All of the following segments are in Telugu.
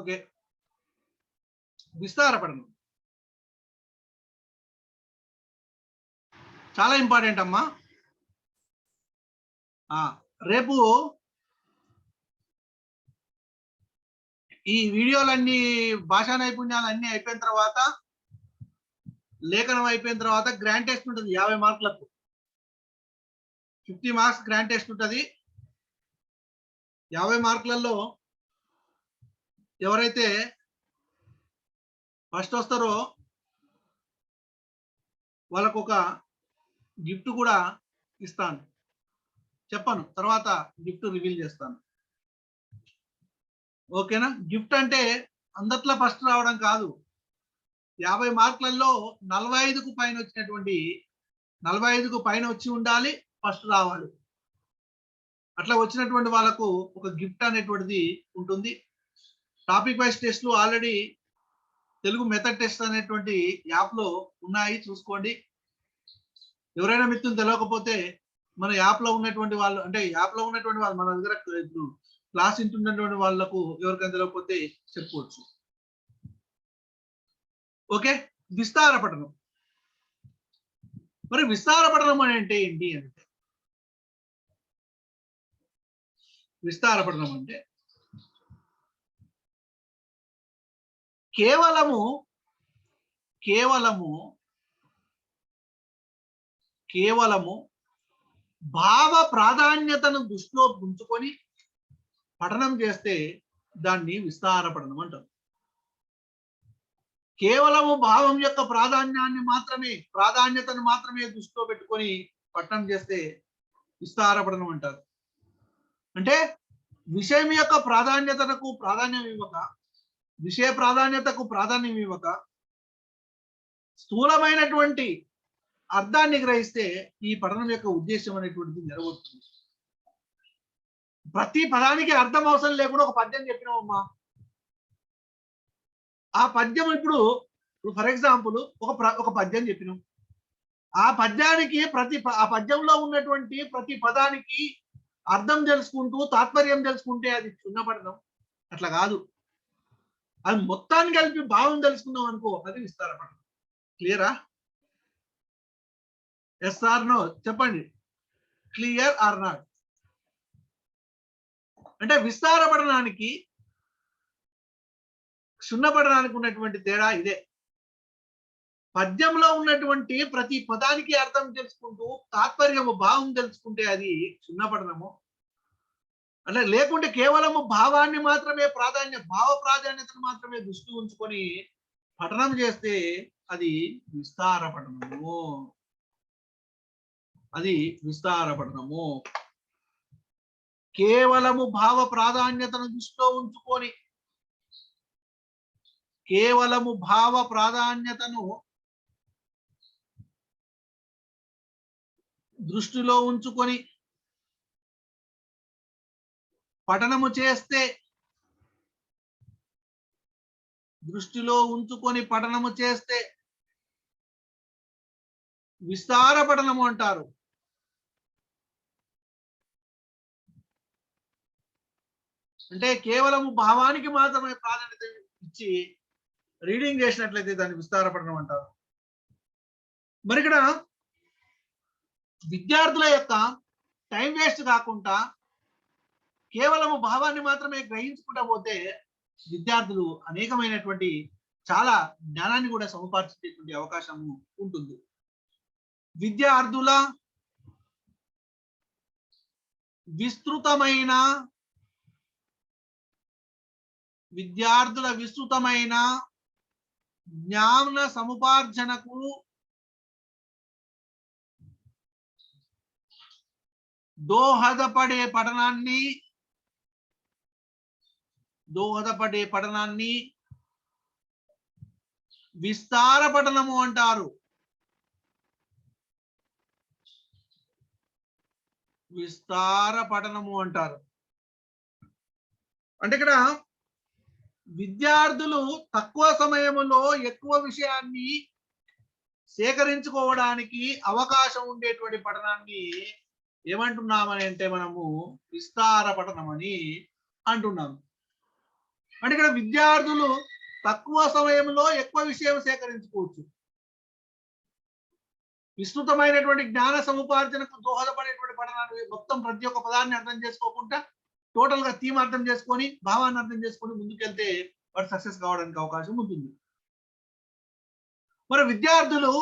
ఓకే, విస్తార పఠనం చాలా ఇంపార్టెంట్ అమ్మా. రేపు ఈ వీడియోలన్నీ భాషా నైపుణ్యాలు అన్నీ అయిపోయిన తర్వాత, లేఖనం అయిపోయిన తర్వాత గ్రాండ్ టెస్ట్ ఉంటుంది 50 మార్కులకు. 50 మార్క్స్ గ్రాండ్ టెస్ట్ ఉంటుంది. 50 మార్కులలో ఎవరైతే ఫస్ట్ వస్తారో వాళ్ళకు ఒక గిఫ్ట్ కూడా ఇస్తాను. చెప్పను, తర్వాత గిఫ్ట్ రివీల్ చేస్తాను. ఓకేనా? గిఫ్ట్ అంటే అందట్లో ఫస్ట్ రావడం కాదు. 50 మార్కులలో 45కు పైన వచ్చినటువంటి 45కు పైన వచ్చి ఉండాలి, ఫస్ట్ రావాలి. అట్లా వచ్చినటువంటి వాళ్ళకు ఒక గిఫ్ట్ అనేటువంటిది ఉంటుంది. టాపిక్ వైజ్ టెస్ట్లు ఆల్రెడీ తెలుగు మెథడ్ టెస్ట్ అనేటువంటి యాప్లో ఉన్నాయి, చూసుకోండి. ఎవరైనా మిత్రులు తెలియకపోతే మన యాప్లో ఉన్నటువంటి వాళ్ళు, అంటే యాప్లో ఉన్నటువంటి వాళ్ళు మన దగ్గర ఇప్పుడు క్లాస్ వింటున్నటువంటి వాళ్ళకు ఎవరికైనా తెలియకపోతే చెప్పుకోవచ్చు. ఓకే, విస్తార పఠనం. మరి విస్తార పఠనం అంటే ఏంటి అంటే, విస్తార పఠనం అంటే కేవలము భావ ప్రాధాన్యతను దృష్టిలో ఉంచుకొని పఠనం చేస్తే దాన్ని విస్తార పఠనం అంటారు. కేవలము భావం యొక్క ప్రాధాన్యతను మాత్రమే దృష్టిలో పెట్టుకొని పఠనం చేస్తే విస్తార పఠనం అంటారు. అంటే విషయం యొక్క ప్రాధాన్యతకు ప్రాధాన్యం ఇవ్వక, విషయ ప్రాధాన్యతకు ప్రాధాన్యం ఇవ్వక స్థూలమైనటువంటి అర్థాన్ని గ్రహిస్తే ఈ పఠనం యొక్క ఉద్దేశం అనేటువంటిది నెరవేరుతుంది. ప్రతి పదానికి అర్థం అవసరం లేకుండా ఒక పద్యం చెప్పినామమ్మా. ఆ పద్యం ఇప్పుడు ఫర్ ఎగ్జాంపుల్ ఒక పద్యం చెప్పినాం. ఆ పద్యానికి ఆ పద్యంలో ఉన్నటువంటి ప్రతి పదానికి అర్థం తెలుసుకుంటూ తాత్పర్యం తెలుసుకుంటే అది చిన్న పఠనం. అట్లా కాదు, అది మొత్తాన్ని కలిపి భావం తెలుసుకుందాం అనుకో, అది విస్తార పఠనం. క్లియరా? ఎస్ ఆర్ నో చెప్పండి. Clear or not? అంటే విస్తార పఠనానికి క్షుణ్ణ పఠనానికి ఉన్నటువంటి తేడా ఇదే. పద్యంలో ఉన్నటువంటి ప్రతి పదానికి అర్థం తెలుసుకుంటూ తాత్పర్యము భావం తెలుసుకుంటే అది క్షుణ్ణ పఠనము. అంటే లేకుంటే కేవలము భావాన్ని మాత్రమే భావ ప్రాధాన్యతను మాత్రమే దృష్టి ఉంచుకొని పఠనం చేస్తే అది విస్తార పఠనము. అది విస్తార పఠనము. కేవలము భావ ప్రాధాన్యతను దృష్టిలో ఉంచుకొని, కేవలము భావ ప్రాధాన్యతను దృష్టిలో ఉంచుకొని పఠనము చేస్తే, విస్తార పఠనము అంటారు. అంటే కేవలము భావానికి మాత్రమే ప్రాధాన్యత ఇచ్చి రీడింగ్ చేసినట్లయితే దాన్ని విస్తార పఠనం అంటారు. మరి ఇక్కడ విద్యార్థుల యొక్క టైం వేస్ట్ కాకుండా కేవలము భావాన్ని మాత్రమే గ్రహించుకుంటా పోతే విద్యార్థులు అనేకమైనటువంటి చాలా జ్ఞానాన్ని కూడా సముపార్చేటువంటి అవకాశం ఉంటుంది. విద్యార్థుల విస్తృతమైన జ్ఞాన సముపార్జనకు దోహదపడే పఠనాన్ని విస్తార పఠనము అంటారు. విస్తార పఠనము అంటారు. అంటే ఇక్కడ విద్యార్థులు తక్కువ సమయంలో ఎక్కువ విషయాన్ని సేకరించుకోవడానికి అవకాశం ఉండేటువంటి పఠనాన్ని ఏమంటున్నామని అంటే మనము విస్తార పఠనం అని అంటున్నాము. అంటే ఇక్కడ విద్యార్థులు తక్కువ సమయంలో ఎక్కువ విషయం సేకరించుకోవచ్చు. విస్తృతమైనటువంటి జ్ఞాన సముపార్జనకు దోహదపడేటువంటి పఠనాన్ని మొత్తం ప్రతి ఒక్క పదాన్ని అర్థం చేసుకోకుండా టోటల్ గా థీమ్ అర్థం చేసుకొని భావాన్ని అర్థం చేసుకొని ముందుకెళ్తే వాడు సక్సెస్ కావడానికి అవకాశం ఉంటుంది. మరి విద్యార్థులు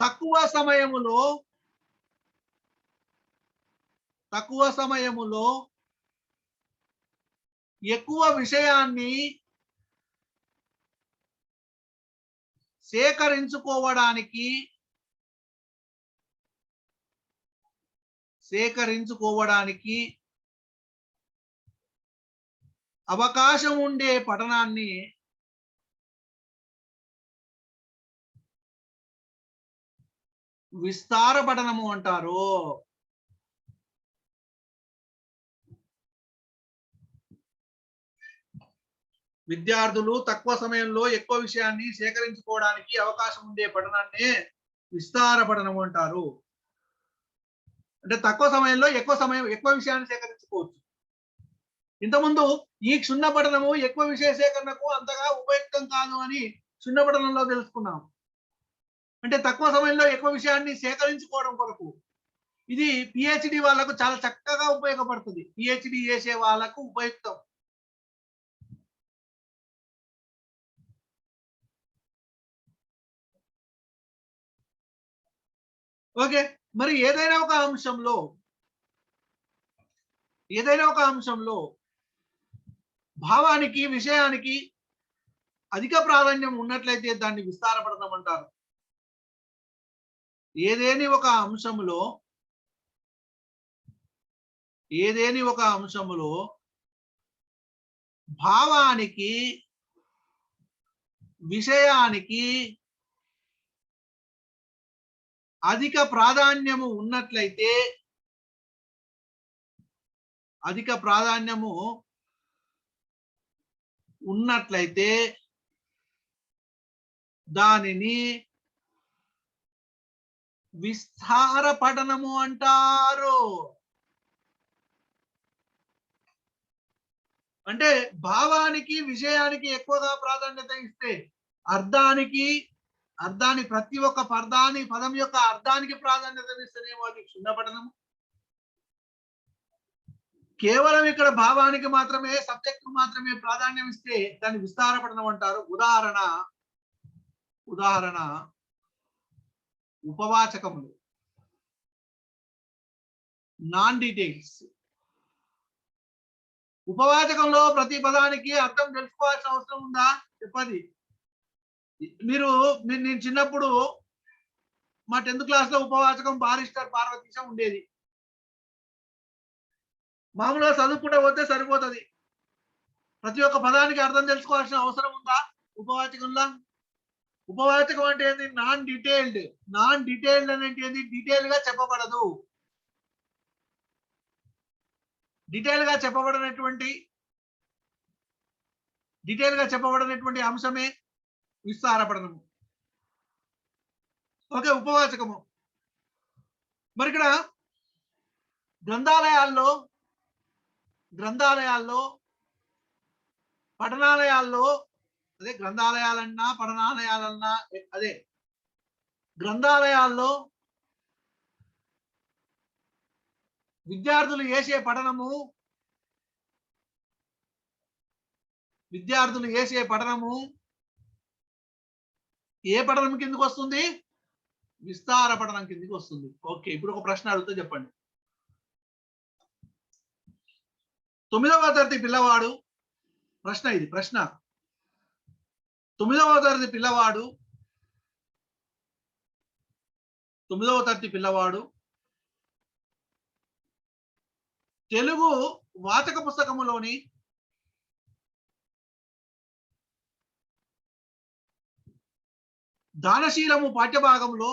తక్కువ సమయములో ఎక్కువ విషయాన్ని సేకరించుకోవడానికి అవకాశం ఉండే పఠనాన్ని విస్తార పఠనము అంటారు. విద్యార్థులు తక్కువ సమయంలో ఎక్కువ విషయాన్ని సేకరించుకోవడానికి అవకాశం ఉండే పఠనాన్ని విస్తార పఠనము అంటారు. అంటే తక్కువ సమయంలో ఎక్కువ విషయాన్ని సేకరించుకోవచ్చు. ఇంతకుముందు ఈ క్షుణ్ణ పఠనము ఎక్కువ విషయ సేకరణకు అంతగా ఉపయుక్తం కాదు అని క్షుణ్ణ పఠనంలో తెలుసుకున్నాం. అంటే తక్కువ సమయంలో ఎక్కువ విషయాన్ని సేకరించుకోవడం కొరకు ఇది పిహెచ్డి వాళ్ళకు చాలా చక్కగా ఉపయోగపడుతుంది. పిహెచ్డి చేసే వాళ్ళకు ఉపయుక్తం. ఓకే, మరి ఏదైనా ఒక అంశంలో భావానికి విషయానికి అధిక ప్రాధాన్యం ఉన్నట్లయితే దాన్ని విస్తార పఠనం అంటారు. ఏదేని ఒక అంశములో భావానికి విషయానికి అధిక ప్రాధాన్యము ఉన్నట్లయితే దానిని విస్తార పఠనము అంటారు. అంటే భావానికి విషయానికి ఎక్కువగా ప్రాధాన్యత ఇస్తే అర్థాన్ని ప్రతి ఒక్క పదం యొక్క అర్థానికి ప్రాధాన్యత ఇస్తేనేమో అది క్షుణ్ణ పఠనము. కేవలం ఇక్కడ భావానికి మాత్రమే సబ్జెక్ట్ మాత్రమే ప్రాధాన్యం ఇస్తే దాన్ని విస్తార పఠనం అంటారు. ఉదాహరణ ఉపవాచకములు, నాన్ డీటెయిల్స్. ఉపవాచకంలో ప్రతి పదానికి అర్థం తెలుసుకోవాల్సిన అవసరం ఉందా? చెప్పండి. నేను చిన్నప్పుడు మా 10th క్లాస్ లో ఉపవాచకం బారిస్టర్ పార్వతీశం ఉండేది. మామూలుగా చదువుకుంటే పోతే సరిపోతుంది. ప్రతి ఒక్క పదానికి అర్థం తెలుసుకోవాల్సిన అవసరం ఉందా ఉపవాచకంలో? ఉపవాచకం అంటే ఏంది? నాన్ డీటెయిల్డ్ అంటే ఏంది? డీటెయిల్ గా చెప్పబడదు. డీటెయిల్ గా చెప్పబడినటువంటి అంశమే విస్తార పఠనము. ఓకే, ఉపవాచకము. మరి ఇక్కడ గ్రంథాలయాల్లో పఠనాలయాల్లో అదే గ్రంథాలయాలన్నా పఠనాలయాలన్నా అదే గ్రంథాలయాల్లో విద్యార్థులు చేసే పఠనము ఏ పఠనం కిందకి వస్తుంది? విస్తార పఠనం కిందకి వస్తుంది. ఓకే, ఇప్పుడు ఒక ప్రశ్న అడుగుతా, చెప్పండి. 9వ తరగతి పిల్లవాడు, ప్రశ్న 9వ తరగతి పిల్లవాడు తెలుగు వాచక పుస్తకములోని దానశీలము పాఠ్యభాగంలో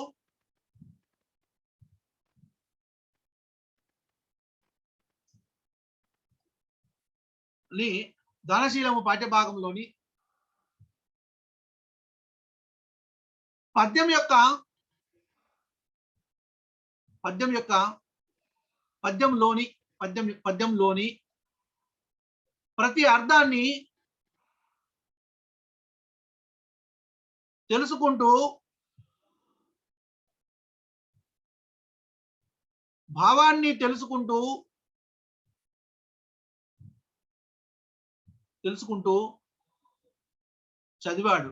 పాఠ్యభాగంలోని పద్యంలోని ప్రతి అర్థాన్ని తెలుసుకుంటూ భావాన్ని తెలుసుకుంటూ చదివాడు.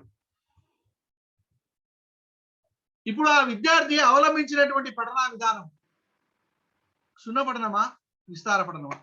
ఇప్పుడు ఆ విద్యార్థి అవలంబించినటువంటి పఠనా విధానం క్షుణ్ణ పఠనమా, విస్తార పఠనమా?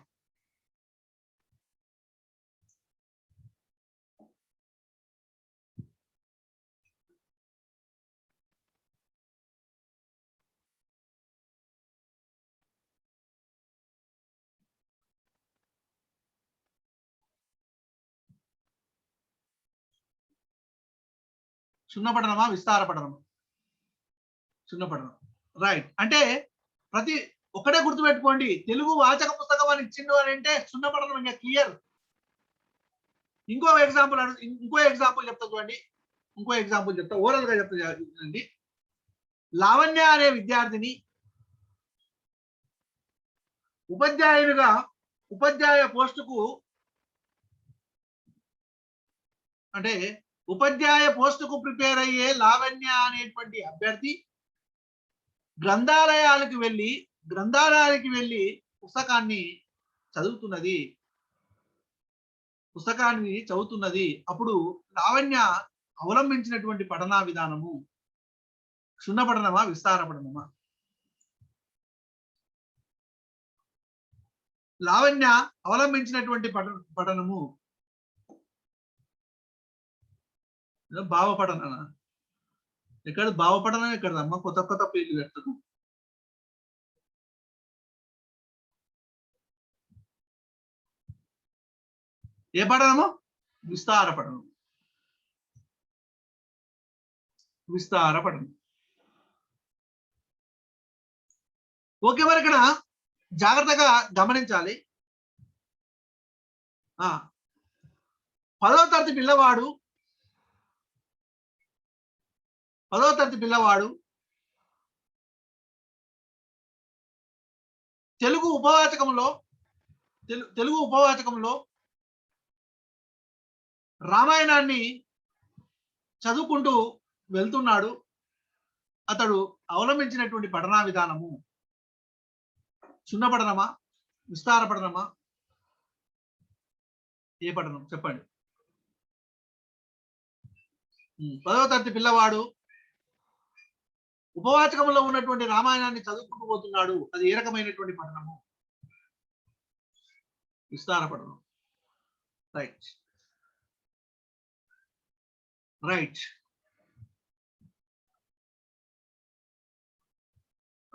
క్షుణ్ణ పఠనమా, విస్తార పఠనమా? క్షుణ్ణ పఠనం. రైట్. అంటే ప్రతి ఒకటే గుర్తుపెట్టుకోండి, తెలుగు వాచక పుస్తకం అని ఇచ్చిండు అని అంటే క్షుణ్ణ పఠనం ఇంకా క్లియర్. ఇంకో ఎగ్జాంపుల్ చెప్తా చూడండి. ఓరల్ గా చెప్తా చూడండి. లావణ్య అనే విద్యార్థిని ఉపాధ్యాయ పోస్టుకు అంటే ఉపాధ్యాయ పోస్టుకు ప్రిపేర్ అయ్యే లావణ్య అనేటువంటి అభ్యర్థి గ్రంథాలయానికి వెళ్ళి పుస్తకాన్ని చదువుతున్నది. అప్పుడు లావణ్య అవలంబించినటువంటి పఠనా విధానము క్షుణ్ణ పఠనమా, విస్తార పఠనమా? లావణ్య అవలంబించినటువంటి పఠనము భావపఠన. ఎక్కడ భావపఠనం ఎక్కడదమ్మా? కొత్త పేర్లు పెడతారు. ఏ పఠనము? విస్తార పఠనం. ఓకే, మరి ఇక్కడ జాగ్రత్తగా గమనించాలి. 10వ తరగతి పిల్లవాడు తెలుగు ఉపవాచకంలో రామాయణాన్ని చదువుకుంటూ వెళ్తున్నాడు. అతడు అవలంబించినటువంటి పఠనా విధానము క్షుణ్ణ పఠనమా, విస్తార పఠనమా? ఏ పఠనం చెప్పండి? 10వ తరగతి పిల్లవాడు ఉపవాచకంలో ఉన్నటువంటి రామాయణాన్ని చదువుకుంటూ పోతున్నాడు. అది ఏ రకమైనటువంటి పఠనము? విస్తార పఠనం. రైట్.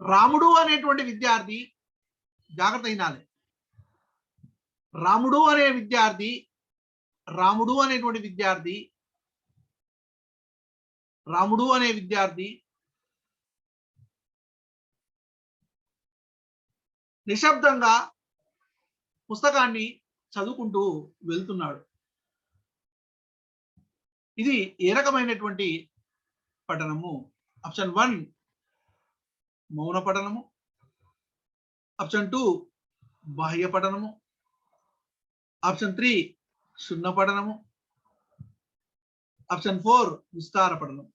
రాముడు అనేటువంటి విద్యార్థి జాగ్రత్త వినాలి. రాముడు అనే విద్యార్థి నిశ్శబ్దంగా పుస్తకాన్ని చదువుకుంటూ వెళ్తున్నాడు. ఇది ఏ రకమైనటువంటి పఠనము? ఆప్షన్ 1 మౌన పఠనము, ఆప్షన్ 2 బాహ్య పఠనము, ఆప్షన్ 3 క్షుణ్ణ పఠనము, ఆప్షన్ 4 విస్తార పఠనం.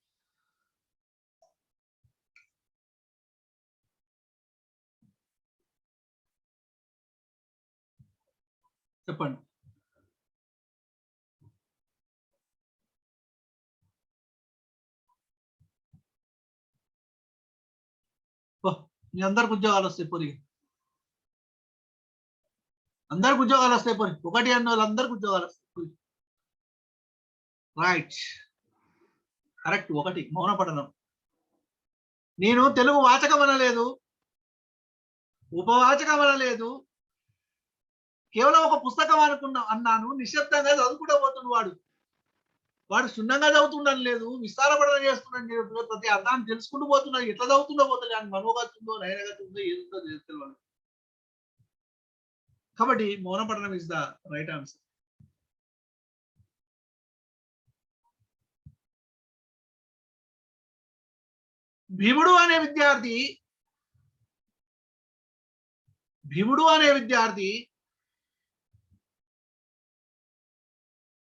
చెప్పండి. మీ అందరికి ఉద్యోగాలు వస్తాయి పొరి. అందరికి ఉద్యోగాలు వస్తాయి పొరి. 1 అన్న వాళ్ళందరికి ఉద్యోగాలు వస్తాయి. Right, correct. 1 మౌన పఠనం. నేను తెలుగు వాచకం అనలేదు, ఉపవాచకం అనలేదు, కేవలం ఒక పుస్తకం అన్నాను. నిశ్శబ్దంగా చదువుకుంటూ పోతున్న వాడు క్షుణ్ణంగా చదువుతుండని లేదు, విస్తార పఠనం చేస్తున్నాను. ప్రతి అర్థాన్ని తెలుసుకుంటూ పోతున్నాడు. ఎట్లా చదువుతుండో పోతుంది, అని మనోగతి ఉందో నయనగతి ఉందో ఏదో తెలుసుకోవాలి. కాబట్టి మౌన పఠనం ఇస్ ద రైట్ ఆన్సర్. భీముడు అనే విద్యార్థి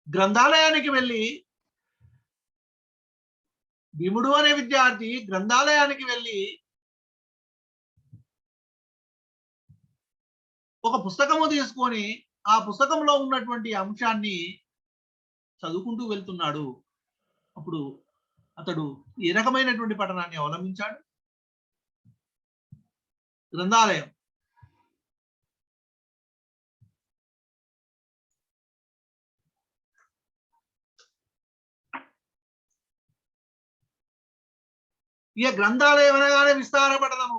గ్రంథాలయానికి వెళ్ళి భీముడు అనే విద్యార్థి గ్రంథాలయానికి వెళ్ళి ఒక పుస్తకము తీసుకొని ఆ పుస్తకంలో ఉన్నటువంటి అంశాన్ని చదువుకుంటూ వెళ్తున్నాడు. అప్పుడు అతడు ఏ రకమైనటువంటి పఠనాన్ని అవలంబించాడు? గ్రంథాలయం. ఇక గ్రంథాలయం అనగానే విస్తార పఠనము,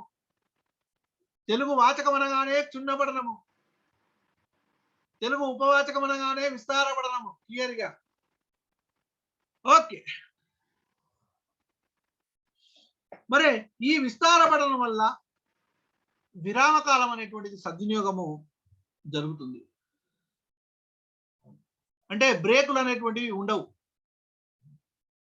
తెలుగు వాచకం అనగానే క్షుణ్ణ పఠనము, తెలుగు ఉపవాచకం అనగానే విస్తార పఠనము. క్లియర్గా ఓకే. మరి ఈ విస్తార పఠనం వల్ల విరామకాలం అనేటువంటిది సద్వినియోగము జరుగుతుంది. అంటే బ్రేకులు అనేటువంటివి ఉండవు.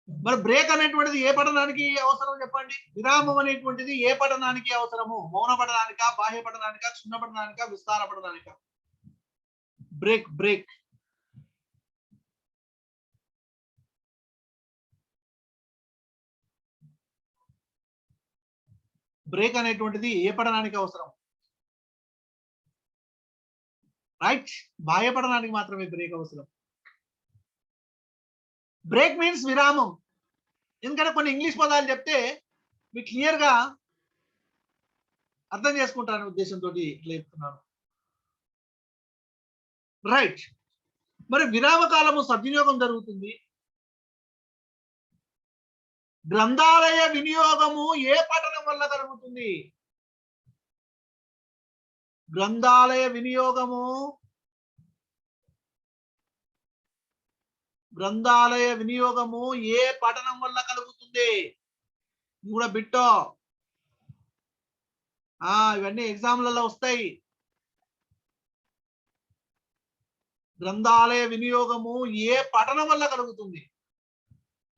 మరి బ్రేక్ అనేటువంటిది ఏ పఠనానికి అవసరం చెప్పండి? విరామం అనేటువంటిది ఏ పఠనానికి అవసరము? మౌన పఠనానిక, బాహ్య పఠనానిక, క్షుణ్ణ పఠనానిక, విస్తార పఠనానిక? బ్రేక్. బ్రేక్ బ్రేక్ అనేటువంటిది ఏ పఠనానికి అవసరం? రైట్, బాహ్య పఠనానికి మాత్రమే బ్రేక్ అవసరం. బ్రేక్ మీన్స్ విరామం. ఎందుకంటే కొన్ని ఇంగ్లీష్ పదాలు చెప్తే మీకు క్లియర్ గా అర్థం చేసుకుంటారనే ఉద్దేశంతో ఇట్లా చెప్తున్నాను. రైట్. మరి విరామ కాలము సద్వినియోగం జరుగుతుంది. గ్రంథాలయ వినియోగము ఏ పఠనం వల్ల కలుగుతుంది? గ్రంథాలయ వినియోగము ఏ పఠనం వల్ల కలుగుతుంది? ఇది కూడా బిట్టో. ఇవన్నీ ఎగ్జామ్లలో వస్తాయి. గ్రంథాలయ వినియోగము ఏ పఠనం వల్ల కలుగుతుంది?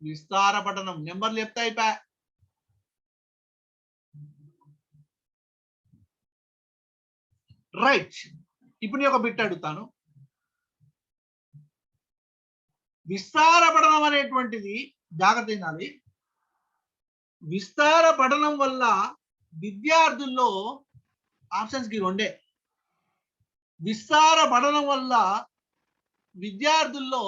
విస్తార పఠనం. నెంబర్లు చెప్తా అయిపా. రైట్. ఇప్పుడు నేను ఒక బిట్ అడుగుతాను. విస్తార పఠనం అనేటువంటిది జాగ్రత్త వినాలి. విస్తార పఠనం వల్ల విద్యార్థుల్లో ఆప్షన్స్ కి రెండే. విస్తార పఠనం వల్ల విద్యార్థుల్లో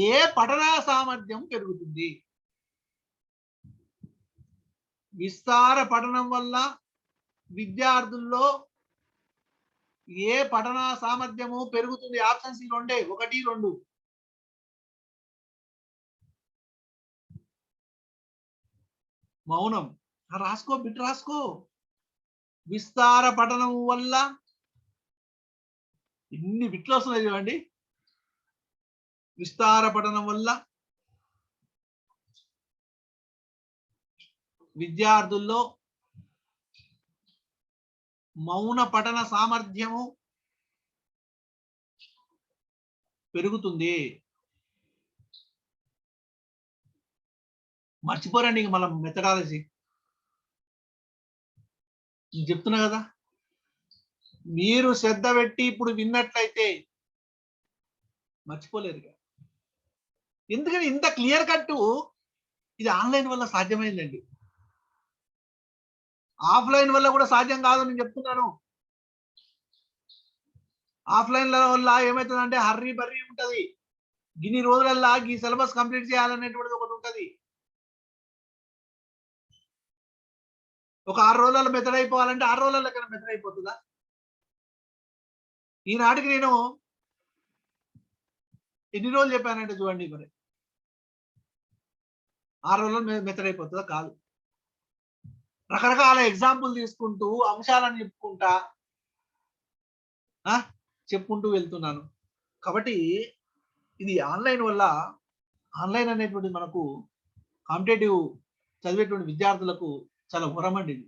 ఏ పఠన సామర్థ్యం పెరుగుతుంది? విస్తార పఠనం వల్ల విద్యార్థుల్లో ఏ పఠన సామర్థ్యము పెరుగుతుంది? ఆప్షన్స్ రెండే, 1, 2. మౌనం. రాసుకో, బిట్ రాసుకో. విస్తార పఠనం వల్ల ఇన్ని బిట్లు వస్తున్నాయి చూడండి. విస్తార పఠనం వల్ల విద్యార్థుల్లో మౌన పఠన సామర్థ్యము పెరుగుతుంది. మర్చిపోరండి మళ్ళీ మెథడాలజీ. చెప్తున్నా కదా, మీరు శ్రద్ధ పెట్టి ఇప్పుడు విన్నట్లయితే మర్చిపోలేరు. ఎందుకని ఇంత క్లియర్ కట్ ఇది ఆన్లైన్ వల్ల సాధ్యమైందండి. ఆఫ్లైన్ వల్ల కూడా సాధ్యం కాదు నేను చెప్తున్నాను. ఆఫ్లైన్ వల్ల ఏమవుతుందంటే హర్రీ బర్రీ ఉంటది. ఇన్ని రోజులల్లా ఈ సిలబస్ కంప్లీట్ చేయాలనేటువంటిది ఒకటి ఉంటది. ఒక 6 రోజులలో మెథడ్ అయిపోవాలంటే 6 రోజుల లెక్కన మెథడ్ అయిపోతుందా? ఈనాటికి నేను ఎన్ని రోజులు చెప్పానంటే చూడండి, మరి 6 రోజుల్లో మెథడ్ అయిపోతుందా? కాదు. రకరకాల ఎగ్జాంపుల్ తీసుకుంటూ అంశాలను చెప్పుకుంటూ వెళ్తున్నాను. కాబట్టి ఇది ఆన్లైన్ వల్ల, ఆన్లైన్ అనేటువంటిది మనకు కాంపిటేటివ్ చదివేటువంటి విద్యార్థులకు చాలా వరమండి ఇది.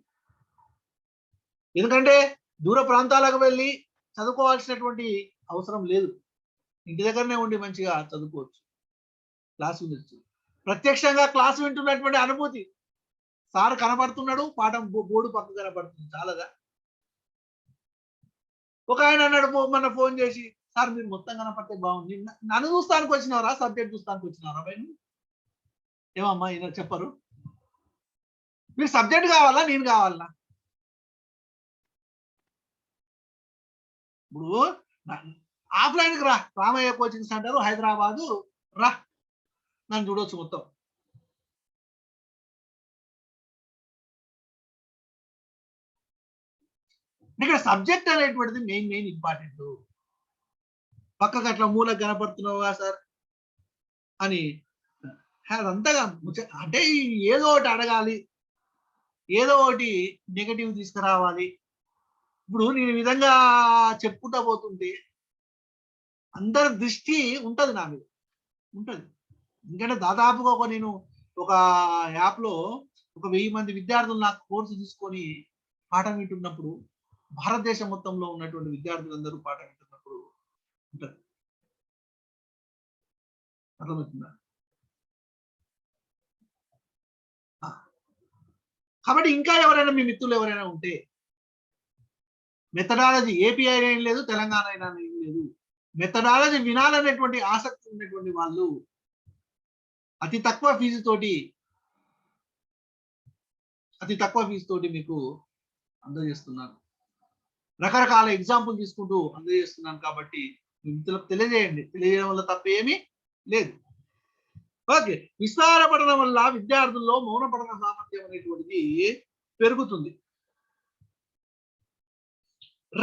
ఎందుకంటే దూర ప్రాంతాలకు వెళ్ళి చదువుకోవాల్సినటువంటి అవసరం లేదు. ఇంటి దగ్గరనే ఉండి మంచిగా చదువుకోవచ్చు, క్లాస్ వినొచ్చు. ప్రత్యక్షంగా క్లాస్ వింటున్నటువంటి అనుభూతి. సార్ కనబడుతున్నాడు, పాఠం బోర్డు పక్క కనబడుతుంది, చాలదా? ఒక ఆయన అన్నాడు మొన్న ఫోన్ చేసి, సార్ మీరు మొత్తం కనపడితే బాగుంది. నన్ను చూస్తానికి వచ్చినారా, సబ్జెక్ట్ చూస్తానికి వచ్చినారా భయ్? ఏమమ్మా ఈయన చెప్పరు? మీరు సబ్జెక్ట్ కావాలా, నేను కావాలా? ఇప్పుడు ఆఫ్లైన్కి రా, రామయ్య కోచింగ్ సెంటర్ హైదరాబాదు రా, నన్ను చూడొచ్చు మొత్తం. ఇక్కడ సబ్జెక్ట్ అనేటువంటిది మెయిన్ ఇంపార్టెంట్. పక్కకు అట్లా మూలకు కనపడుతున్నావుగా సార్ అని అదంతగా అంటే ఏదో ఒకటి అడగాలి, ఏదో ఒకటి నెగటివ్ తీసుకురావాలి. ఇప్పుడు నేను ఈ విధంగా చెప్పుకుంటా పోతుంటే అందరి దృష్టి ఉంటది నా మీద, ఉంటది. ఎందుకంటే దాదాపుగా నేను ఒక యాప్ లో ఒక 1000 మంది విద్యార్థులు నాకు కోర్సు తీసుకొని పాఠం వింటున్నప్పుడు, భారతదేశం మొత్తంలో ఉన్నటువంటి విద్యార్థులందరూ పాఠం వింటున్నప్పుడు ఉంటది. అర్థమవుతుందా? కాబట్టి ఇంకా ఎవరైనా మీ మిత్రులు ఎవరైనా ఉంటే, మెథడాలజీ ఏపీ అయినా ఏం లేదు, తెలంగాణ అయినా ఏం లేదు, మెథడాలజీ వినాలనేటువంటి ఆసక్తి ఉన్నటువంటి వాళ్ళు అతి తక్కువ ఫీజు తోటి మీకు అందజేస్తున్నాను. రకరకాల ఎగ్జాంపుల్ తీసుకుంటూ అందజేస్తున్నాను. కాబట్టి మీ మిత్రులకు తెలియజేయండి. తెలియజేయడం వల్ల తప్పేమీ లేదు. ఓకే, విస్తారపడడం వల్ల విద్యార్థుల్లో మౌన పఠన సామర్థ్యం అనేటువంటిది పెరుగుతుంది.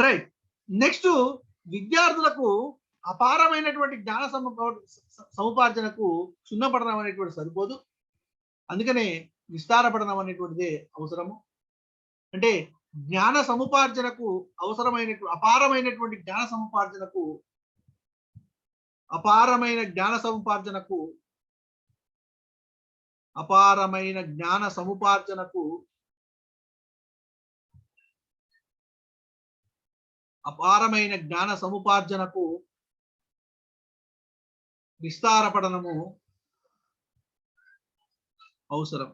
రైట్. నెక్స్ట్, విద్యార్థులకు అపారమైనటువంటి జ్ఞాన సముపార్జనకు క్షుణ్ణపడడం అనేటువంటి సరిపోదు. అందుకనే విస్తారపడడం అనేటువంటిదే అవసరము. అంటే జ్ఞాన సముపార్జనకు అవసరమైనటువంటి అపారమైన జ్ఞాన సముపార్జనకు విస్తారపడనము అవసరం.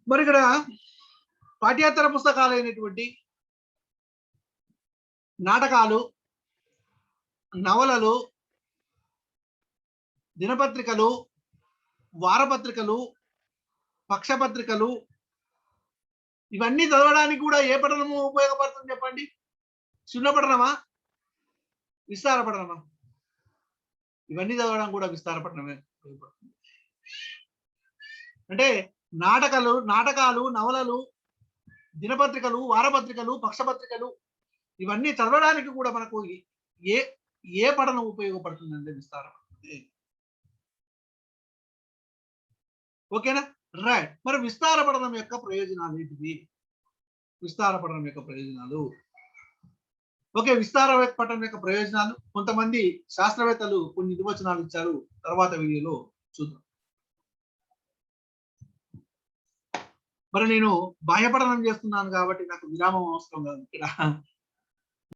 మరి ఇక్కడ పాఠ్యేతర పుస్తకాలైనటువంటి నాటకాలు, నవలలు, దినపత్రికలు, వారపత్రికలు, పక్షపత్రికలు, ఇవన్నీ చదవడానికి కూడా ఏ పఠనము ఉపయోగపడుతుంది చెప్పండి? శూన్య పఠనమా, విస్తార పఠనమా? ఇవన్నీ చదవడం కూడా విస్తార పఠనమే ఉపయోగపడుతుంది. అంటే నాటకాలు, నవలలు, దినపత్రికలు, వారపత్రికలు, పక్షపత్రికలు, ఇవన్నీ చదవడానికి కూడా మనకు ఏ పఠనం ఉపయోగపడుతుంది అంటే విస్తార పఠనం. ఓకేనా? రైట్. మరి విస్తార పఠనం యొక్క ప్రయోజనాలు ఏంటివి? విస్తార పఠనం యొక్క ప్రయోజనాలు. ఓకే, విస్తార పఠనం యొక్క ప్రయోజనాలు కొంతమంది శాస్త్రవేత్తలు కొన్ని నిర్వచనాలు ఇచ్చారు, తర్వాత వీడియోలో చూద్దాం. మరి నేను బాహ్య పఠనం చేస్తున్నాను కాబట్టి నాకు విరామం అవసరం కాదు. ఇక్కడ